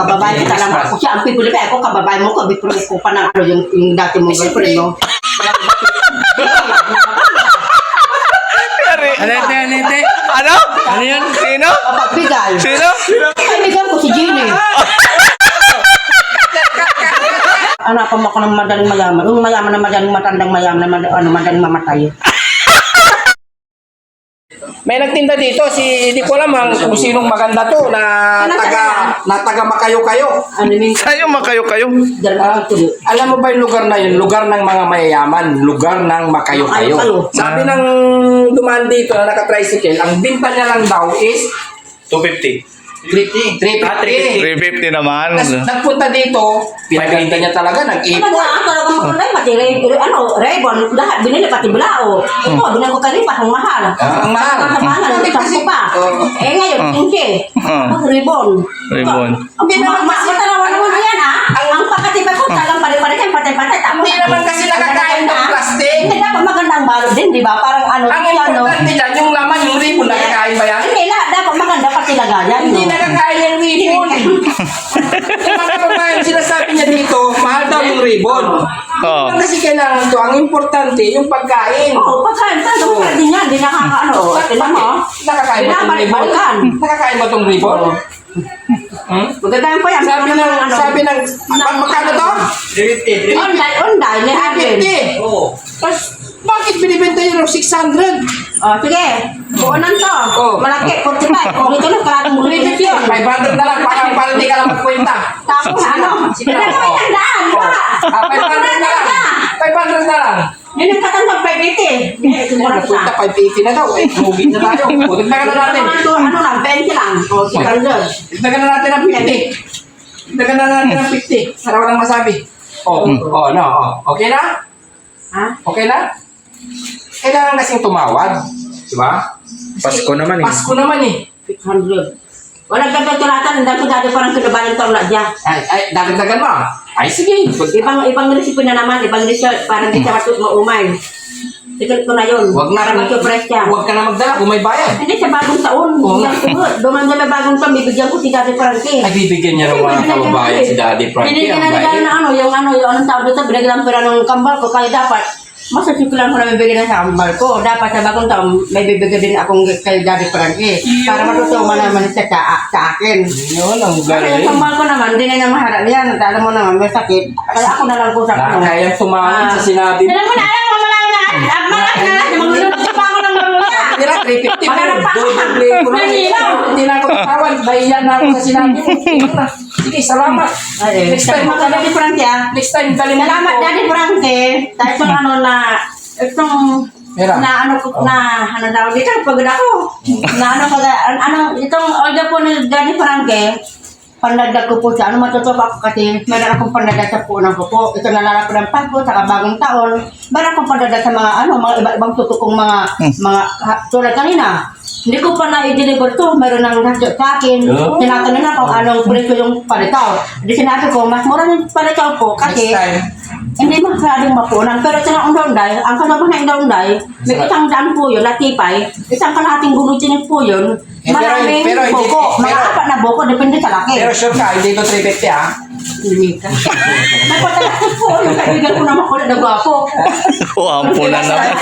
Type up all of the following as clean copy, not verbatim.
kababae kita lang ako. Siya ang pipili pa ako, kababae mo ko, bipro ko pa ng ano, yung dati mong girlfriend, no? Alete. Ano? Ano yun? Sino? Pagbigay. Sino? Kaibigan ko si Jenny. Hanapan mo ako ng madaling mayaman. Yung mayaman na madaling matandang mayaman na madaling mamatay. May nagtinda dito, hindi ko alam kung sinong maganda to na taga Makayo-kayo. Ano yung Sa'yo makayo-kayo. Alam mo ba yung lugar na yun? Lugar ng mga mayayaman. Lugar ng Makayo-kayo. Sabi ng dumaan dito na naka-tricycle, ang binta niya lang daw is 250. 350. 350 naman. Nagpunta dito, pinaganda niya talaga, nag-ipon. Talaga makulay, pati Raybon, lahat binili pati bulao. Ito, binili ko kanina, ang mahal. Ang mahal. Ang mahal, ang pa. Eh ngayon, kinti. Ribbon. Ribbon. Matalawan naman yan, ha? Ang pakatibay ko, talang pare-pare kayo, patay-patay. Hindi naman kasi nakakain ng plastic. Hindi dapat magandang balot din, di ba? Parang ano, Ang importante dyan, yung laman, yung ribbon, nakakain ba yan? Hindi, lahat dapat maganda pati lagayan. Hindi nakakain yung ribbon. Yung mga kababayan, sinasabi niya dito, mahal daw yung ribbon. Oo. Kasi kailangan to, ang importante, yung pagkain. Oo, pagkain ka, dapat din yan, di nakakaano. Tignan mo, Nakakain ba itong ribbon? binabalik-balikan. Nakakain ba itong ribbon? Magandang pa yan. Sabi ng, magkano to? Unday, ni Arvin. 50. Tapos, bakit binibenta yun ng 600? O, sige. Buonan to. Oh. Malaki, 45. Kung ito na, karatong bulitis yun. 500 na lang, para hindi ka lang magkwenta. Tapos ano? Sige Hindi na. naman yan daan, di ba? 500 na lang. 500 na lang. Yun ang katandang 580. Nagpunta 580 na daw. Eh, lugi na tayo. Dagdagan na natin. Ano lang, 20 lang. O, 600. Dagdagan na natin ng 50. Dagdagan na natin ng 50. Para walang masabi. Okay na? Ha? Okay na? Kailangan kasing tumawad. Diba? Pasko naman eh. Pasko naman eh. 600. Walang gagawin ang dami dati parang kinabalan taon na dyan. Ay, dagdagan mo. Ay, sige. Ibang recipe na naman, ibang research, parang di siya maumay. Sikit ko na yun. Huwag na Para mag-surprise siya. Huwag ka na magdala kung may bayad. Hindi, sa bagong taon. Duman na may bagong taon, bibigyan ko si Daddy Frankie. Ay, bibigyan niya ng mga kababayan si Daddy Frankie. Binigyan na nila na ano, yung anong tawag dito, binigyan ng pera ng kambal ko, kaya dapat, masasikulan ko na bibigyan sa kambal ko. Dapat sa bagong taon, may bibigyan din akong kay Daddy Frankie. Para matutuwa naman siya sa akin. Yun, ang Kasi galing. yung kambal ko naman, hindi na niya maharap yan. Alam mo naman, may sakit. Kaya ako na lang po sa ano. Kaya tumawad sa sinabi mo. Alam mo na, malaki na. Magluluto pa ako ng maluya. Nila, 350 Maghanap pa ako. Doble ko na. Nangilaw. Hindi na ako tatawad. Bahiyan na ako sa sinabi mo. Sige, salamat. Next time, Daddy Frankie, ah. next time, galing mo Salamat, ko. Daddy Frankie. Sa itong ano na, itong, Mira. na ano ko, na, ano daw dito, pagod ako. Na ano, itong order po ni Daddy Frankie, pandadag ko po siya. Ano matutuwa ako kasi meron akong pandadag sa punan ko po. Ito nalalapit ng Pasko, saka bagong taon. Meron akong pandadag sa mga mga iba-ibang tutukong tulad kanina. Hindi ko pa na-deliver to. Meron nang nasa sa akin. Tinatanong na kung anong presyo yung palitaw. Hindi sinabi ko, mas mura yung palitaw po kasi Next time. hindi masyadong mapunan. Pero sa ang daunday, ang kasama ng daunday, may isang daan po yun, latipay, isang kalahating gulutin po yun. Maraming pero hindi- boko, mga pero- 4 na boko, depende sa laki. Pero sure ka, hindi ito 350 ah. Hindi ka. Nagpatalakas po, yung kaibigan ko naman ko na gwapo. Oh, ampunan na.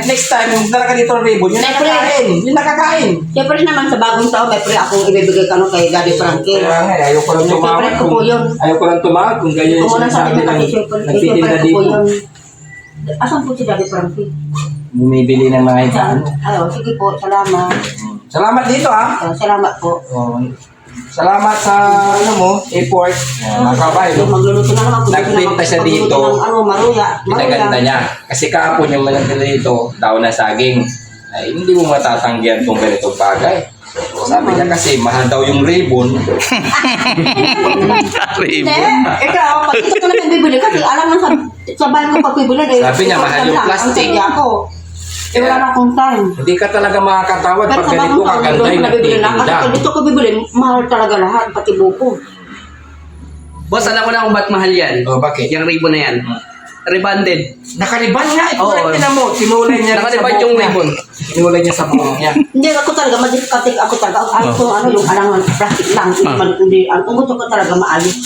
Next time, dala ka dito ng ribbon. Yung nakakain. Yung nakakain. Siyempre naman sa bagong taon, may pre akong ibibigay ka kay Daddy Frankie. Kaya nga, ayaw ko lang tumawag. Siyempre ko po yun. Ayaw ko lang tumawag kung ganyan yung Kung unang sabi sinasabi na ng kasi siyempre nagtitinda ko po dito. yun. Asan po si Daddy Frankie? Bumibili ng mga itaan. Ayaw, sige po, salamat. Salamat dito ah. Salamat po. Salamat sa ano mo, effort. Mga kabayo. Magluluto na naman. Nagpinta siya dito. Maruya. Pinaganda niya. Kasi kahapon yung malaganda dito, daw na saging. Ay, hindi mo matatanggihan tong ganitong bagay. Sabi niya kasi, mahal daw yung ribbon. Hindi. Ikaw, pag ito ko naman bibili kasi alam mo sa bahay ko pag bibili. Sabi niya, mahal yung plastic. Ang sadya ko. Eh, wala na akong time. Hindi ka talaga makakatawad Pero pag sa ganito bagong taon, kaganda yung nabibili na. Kasi nagtitinda. pag dito ko bibili, mahal talaga lahat, pati buko. Boss, alam ko na kung ba't mahal yan. Oh, bakit? Yung ribbon na yan. rebanded. Nakariban nga. Ito Oo. oh, tinan mo. Sinulay niya rin sa Nakariban buhok yung niya. ribbon. Sinulay niya sa buhok niya. Hindi ako talaga, madikatik ako talaga. Ano yung alangan, plastic lang. Hindi, ang gusto ko talaga maayos.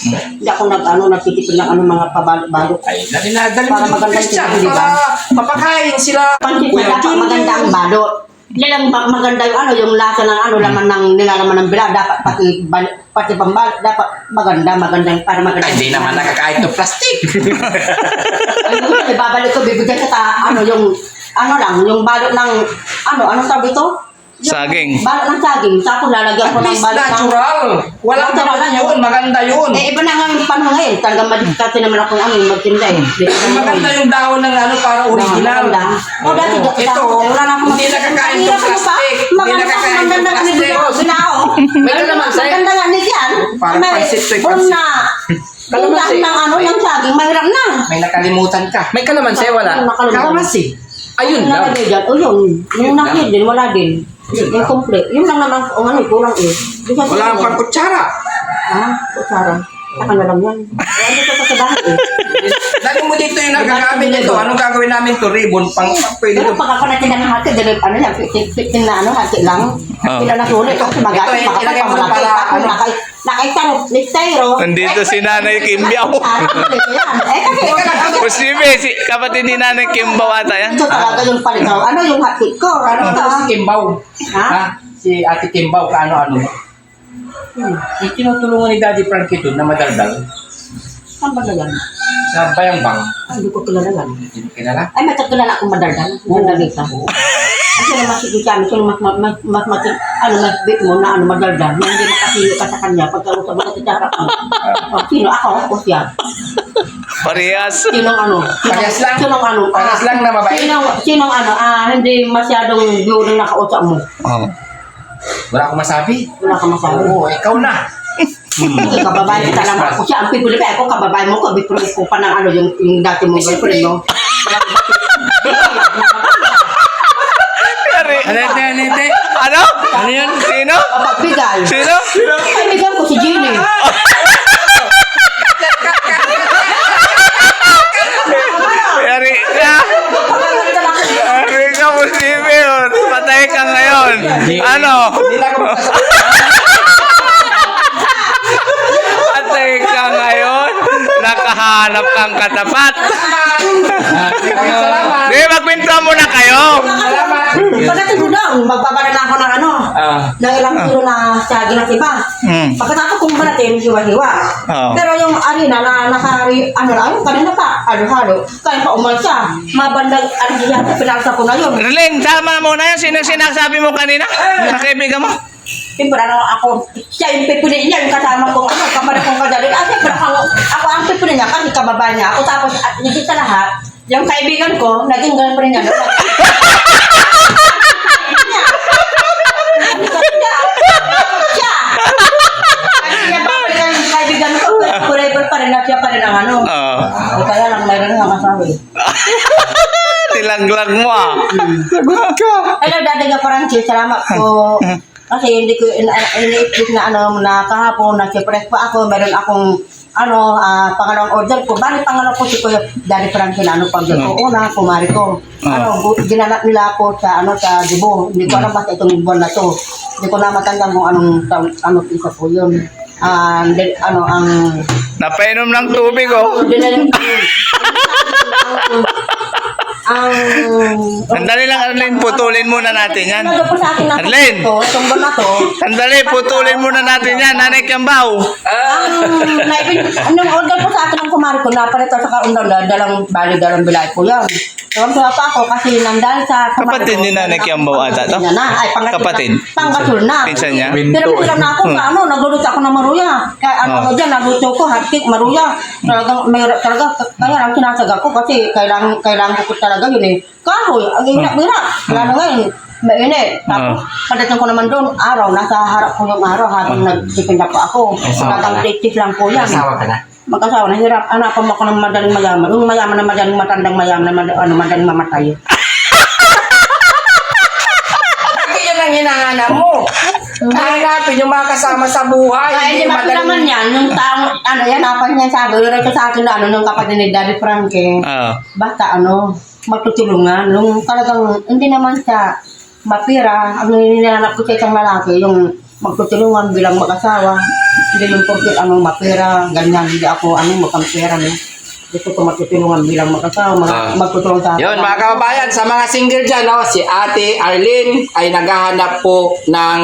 Hindi ako nagtitipid ng mga pabalot-balot. Ay, dali Para mo maganda Christian. yung Para mapakain sila. Pansit na dapat maganda ang balot. Hindi lang maganda yung lasa ng laman ng nilalaman ng bila. Dapat pati pambalot. Dapat maganda para maganda. Ay, di naman nakakain to plastic. Ayun, ibabalik ko, bibigyan kita, yung balot ng, ano tawag ito? Yung Saging. Balot ng saging, tapos lalagyan ko At ng least balot ng... natural. Walang Natural dapat lang yun. Maganda yun. Iba na nga yung panahon ngayon, talagang madiskarte naman ako magtinda Maganda yung dahon ng para original. O dati, Ito, wala na akong... hindi nakakain to plastic. Hindi Maganda nakakain to maganda nga plastic. nito, ginao. May kalamansi. Maganda nga nito yan. Parang pansit to, pansit. na. Kalamansi. Ng saging, mahirap na. May nakalimutan ka. May kalamansi, wala. Kalamansi. Ayun lang. O yun, yung nakit din, wala din. Yung complete. Yun lang naman, kulang eh. Wala ang pangkutsara. Kutsara. Saka na lang yan. Kaya dito pa sa bahay eh. Dali mo dito yung nagagamit nito. Anong gagawin namin to? Ribbon. Pwede Pero to. pag ako natin ng hati, dali, yan, 15 na hati lang. Pila na sulit. Kasi magamit, Ito, ilagay mo na para, nakaitarot, nitero. Nandito si Nanay Kimbiao. Kasi, Posible, kapatid ni Nanay Kimbiao ata yan. ito talaga yung palitaw. Ano yung hati ko? Ano Ano to? Si Kimbaw. Ha? Si Ate Kimbaw. Ano? Yung tinutulungan ni Daddy Frankie doon na madaldal. Saan ba na yan? Sa Bayambang. Ay, hindi ko kilala yan. Hindi mo kilala? Ay, may kakilala akong madaldal. Madaldita. Kasi naman sige kami, so mas bit mo na madaldal. Na hindi makasilo ka sa kanya pagkausap mo sa charap mo. Sino ako? O siya? Parehas. Parehas lang? Sinong Parehas lang na mabait? Sinong hindi masyadong yung nakausap mo? Oh. Wala akong masabi. Wala ka masabi. Oo, ikaw na. Kasi kababae ka lang ako. Siya ang pipili pa. Ako kababae mo ko. Bipili ko pa ng yung dati mong girlfriend mo. Anete. Ano? Ano yan? Sino? Pagbigay. Sino? Ay, bigyan ko si Jenny. Yari ka. Yari ka, posible. Patay ka ngayon. Ano? Hindi na ako magsasabi. Patay ka ngayon. Nakahanap kang katapat. Salamat. Di, magpinta muna kayo. Salamat. Pagdating ko daw, magbabala na ako ng ng ilang kilo na saging at iba. Pagkatapos kong balatin, hiwa-hiwa. Pero yung arena na yung kanina pa, halo-halo, kaya pa umal siya. Mabandag, pinasa ko na yun. Ling, sama muna yan. Sino sinasabi mo kanina? Sa kaibigan mo? Siyempre, ako, siya yung pipili niya, yung kasama kong kapatid kong kadalin. Siyempre, ako ang pipili niya kasi kababa niya. Ako tapos, hindi sa lahat, yung kaibigan ko, naging girlfriend niya. Siya! Kasi niya babalikan yung kaibigan ko, forever pa rin, siya pa rin ang kaya lang, mayroon nga masabi. Tilaglag mo ah. Sagot ka. Hello, Daddy Francis, salamat po. Kasi hindi ko ina-explain na kahapon na siyempre pa ako, meron akong pangalawang order ko. Bali, pangalawang po si Kuya Daddy Francis na pag-order ko. Una, kumari ko. Ginanap nila ako sa Dibo. Hindi ko alam basta itong buwan na to. Hindi ko na matandang kung anong isa po yun. Napainom ng tubig oh. Sandali lang, Arlene, putulin muna natin yan. Arlene! Itong buwan na to. Sandali, putulin muna natin yan. Nanay Kimbiao. Nung order po sa akin ng kumari ko, naparito sa kaundan, dalang bilay po yan. Tuwang-tuwa pa ako kasi nandali sa kumari ko. Kapatid ni Nanay Kimbiao ata to? Kapatid? Panggasul na. Pinsan niya? Pero bilang na ako, nagluluto ako ng maruya. Kaya dyan, nagluto ko, hardcake, maruya. Talagang, kaya lang sinasaga ko kasi kailangan ko talaga yun eh. Kahoy, ang hirap-hirap. Lalo ngayon, mainit. Tapos, pagdating ko naman doon, nasa harap ko yung araw habang nagtitinda po ako. Talagang tis lang po yan. Asawa ka na? Mag-asawa, nahirap. Hanapan ako ng madaling mayaman. Yung mayaman na madaling matandang mayaman na madaling mamatay. Bakit yan ang hinahanap mo? Hanapin yung mga kasama sa buhay. Ay, hindi naman yan. Yung taong, yan, napan niya sabi. Pero ito sa akin na, yung kapatid ni Daddy Frankie. Basta, matutulungan. Yung talagang, hindi naman siya mapira. Ang nilalap ko sa isang lalaki, yung magtutulungan bilang mag-asawa. Hindi yung porkit, mapira, ganyan. Hindi ako, mukhang pera. Gusto ko matutulungan bilang mag-asawa, magtutulungan sa akin. Yun, mga kababayan, sa mga single dyan, si Ate Arlene ay naghahanap po ng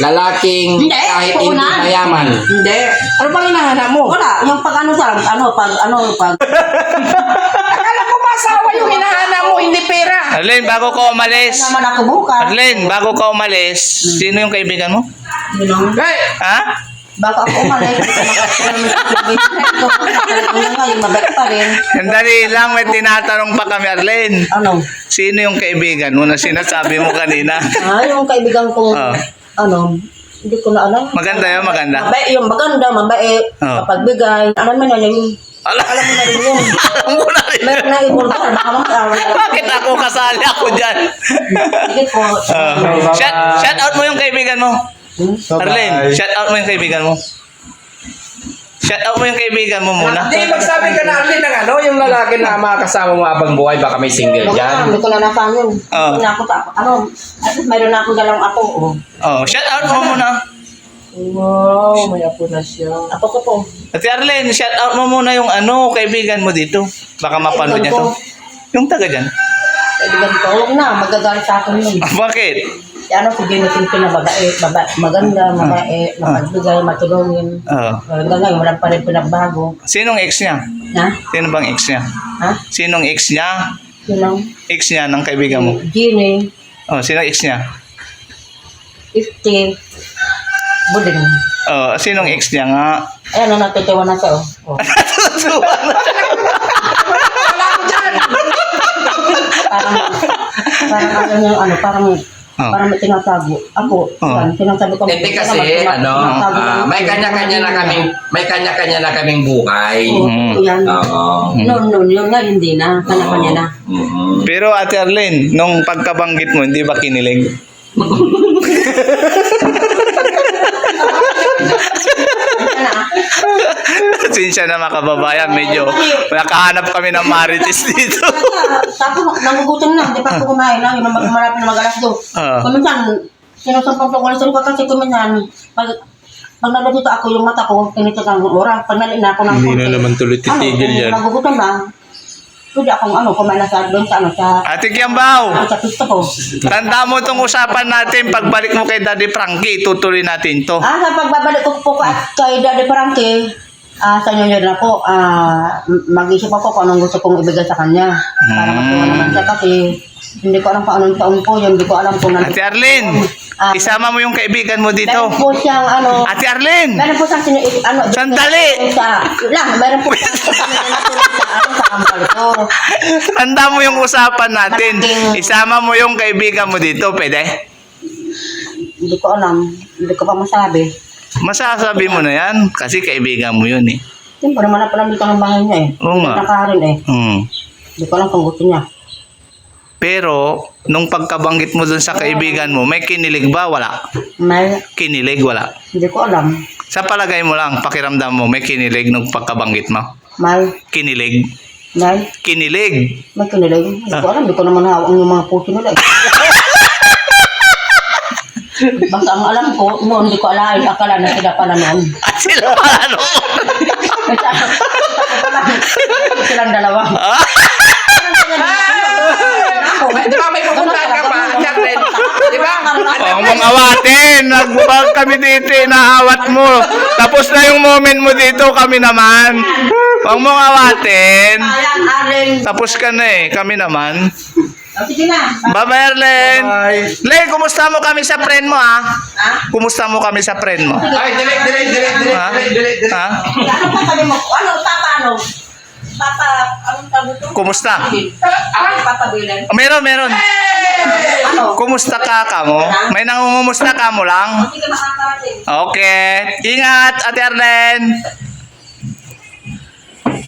lalaking Hindi, kahit hindi puhunan. mayaman. Hindi. Ano bang hinahanap mo? Wala, yung pag Akala ko ba asawa yung hinahanap mo, hindi pera? Arlene, bago ka umalis. naman ako bukas. Arlene, bago ka umalis, sino yung kaibigan mo? Yun. Hey! Ha? Baka ako umalis, ngayon, mabait pa rin. Sandali lang, may tinatanong pa kami, Arlene. Ano? Sino yung kaibigan mo na sinasabi mo kanina? Yung kaibigan kong, hindi ko na alam. Maganda yun, maganda. Mabait, yung maganda, mabait, kapagbigay. Alam mo na yun. Alam mo na rin yun. Alam mo na rin. Meron na ibon ka, baka Bakit ako kasali ako dyan? Sige po. Shout out mo yung kaibigan mo. Arlene, shout out mo yung kaibigan mo. Shout out mo yung kaibigan mo muna. Hindi, magsabi ka na Arlene ng yung lalaki na mga kasama mo habang buhay, baka may single dyan. Hindi ko na nasaan yun. Hindi na ako, at least mayroon na akong dalawang apo. Shout out mo muna. Wow, may apo na siya. Apo ko po. Ate Arlene, shout out mo muna yung kaibigan mo dito. Baka mapanood niya to. Yung taga dyan. Kaibigan ko, huwag na, magagalit sa akin yun. Bakit? Si Jenny na babae, maganda, mabait, mapagbigay, matulungin. Hanggang ngayon, wala pa rin pinagbago. Sinong ex niya? Ha? Sino bang ex niya? Ha? Sinong ex niya? Sinang? Ex niya ng kaibigan mo? Jenny, Sinong ex niya? Ifti, Buding. Sinong ex niya nga? Ayan, natitiwa na siya. Parang may tinatago. Ako, sinasabi ko. Hindi kasi, may kanya-kanya na kaming buhay. Yan. Oo. Noon, yun nga, hindi na. Kanya-kanya na. Pero Ate Arlene, nung pagkabanggit mo, hindi ba kinilig? Sinsya na mga kababayan, medyo nakahanap kami ng marites dito. Tapos, nagugutom na. Hindi pa ako kumain na. Yung marami na mag-alas do. Kuminsan, sinusampang ko alas ko kasi kuminsan, pag nalito ako yung mata ko, tinito ng oras. Pag nalin na ako ng Hindi na naman tuloy titigil yan. Nagugutom na. Pwede akong kumain na sa doon sa Ate Kiambaw, sa pisto ko. tanda mo itong usapan natin. Pagbalik mo kay Daddy Frankie, tutuloy natin to. Sa pagbabalik ko po kay Daddy Frankie, sa inyo na po, mag-isip ako kung anong gusto kong ibigay sa kanya. Para matuwa naman siya kasi hindi ko alam kung anong taon po yun. Hindi ko alam kung Ate Arlene, isama mo yung kaibigan mo dito. meron po siyang Ate Arlene, meron po siyang Sandali! meron po siyang sa kampal ko. tanda mo yung usapan natin. Isama mo yung kaibigan mo dito, pwede? Hindi ko alam. Hindi ko pa masabi. Masasabi mo na yan, kasi kaibigan mo yun eh. Siyempre naman na pala dito ng bahay niya eh. Oo nga. Nakaharin eh. Hindi ko alam kung gusto niya. Pero, nung pagkabanggit mo dun sa kaibigan mo, may kinilig ba? Wala. May, Kinilig, wala. hindi ko alam. Sa palagay mo lang, pakiramdam mo, may kinilig nung pagkabanggit mo? May, Kinilig. may, Kinilig. may kinilig. Hindi ko alam. Hindi ko naman hawak yung mga puso nila eh. Basta ang alam ko, noon hindi ko alain. Akala na sila pala noon. Sila pala no? Silang dalawa. Di ba may pupuntahan ka pa, Arlene? Di ba? Huwag mong awatin. Nagbubag kami dito, inaawat mo. Tapos na yung moment mo dito, kami naman. Huwag mong awatin. Ayan, Arlen. Tapos ka na eh, kami naman. Sige na. Bye-bye, Arlen. Len, kumusta mo kami sa friend mo, ha? Kumusta mo kami sa friend mo? Ay, delete. Ha? Ano pa sabi mo? Ano? Anong sabi ito? Kumusta? Papabilan. Meron. Ano? Kumusta ka mo? May nangungumusta ka mo lang? Sige, makakarating. Okay. Ingat, Ate Arlen.